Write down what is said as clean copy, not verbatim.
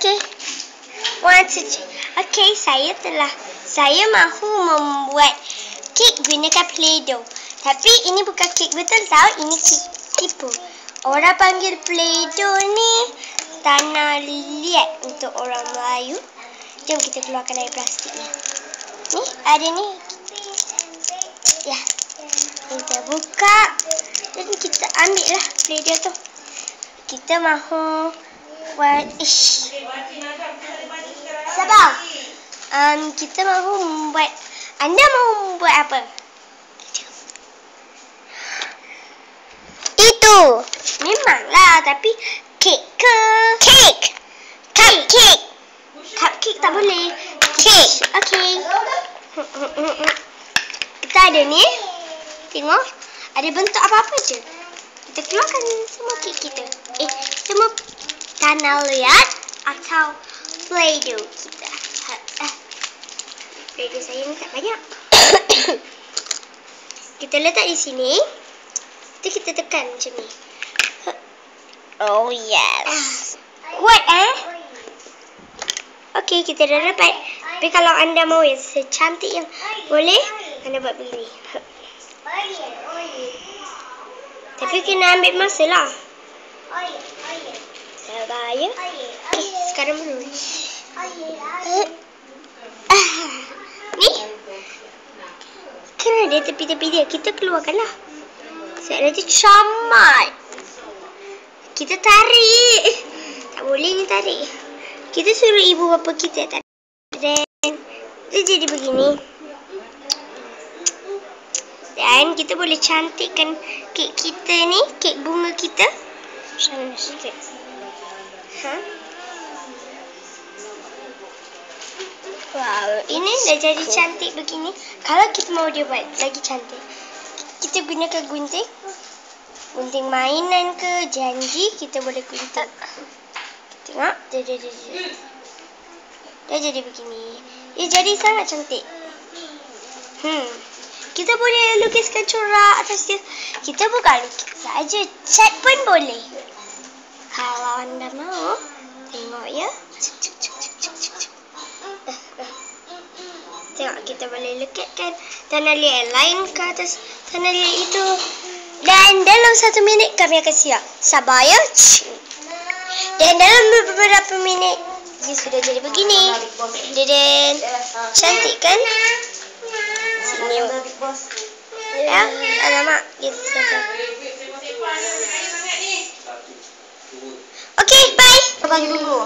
Okey. 1, 2, 3. Okey, saya mahu membuat kek gunakan Play-Doh. Tapi ini bukan kek betul tau, ini kek tipu. Orang panggil Play-Doh ni tanah liat untuk orang Melayu. Jom kita keluarkan dari plastiknya. Ni, ada ni. Ya. Kita buka dan kita ambil lah Play-Doh tu. Kita mahu buat sabar. Kita mahu membuat. Anda mahu membuat apa? Itu. Memanglah, tapi kek ke? Kek. Cupcake. Cupcake tak boleh. Kek. Okey. Kita ada ni. Tengok. Ada bentuk apa-apa je. Kita keluarkan semua kek kita. Semua tanah liat atau Play-Doh kita. Play-Doh saya ni tak banyak. Kita letak di sini. Kita tekan macam ni. Oh yes. Kuat Okey, kita dah dapat. Tapi kalau anda mahu yang secantik yang boleh, anda buat begini. Tapi kena ambil masa lah. Sabar ya. Okey, sekarang dulu. Ni. Kan ada tepi-tepi dia. Kita keluarkan lah. Sebab nanti camat. Kita tarik. Tak boleh ni tarik. Kita suruh ibu bapa kita tarik. Dan dia jadi begini. Dan kita boleh cantikkan kek kita ni. Kek bunga kita. Sana sikit. Wow, ini dah jadi cantik begini. Kalau kita mahu dia buat lagi cantik, kita gunakan gunting. Gunting mainan ke, janji kita boleh gunting. Tengok, dah jadi begini. Dia jadi sangat cantik. Kita boleh lukiskan corak atas dia. Kita bukan lukis saja, cat pun boleh. Kalau anda mahu, tengok ya. Tengok, kita boleh lekatkan tanah liat lain ke atas tanah liat itu. Dan dalam 1 minit kami akan siap. Sabar ya. Dan dalam beberapa minit dia sudah jadi begini. Dan cantik kan? Sini. Ya, alamak. Okey, bye. Bagi tunggu.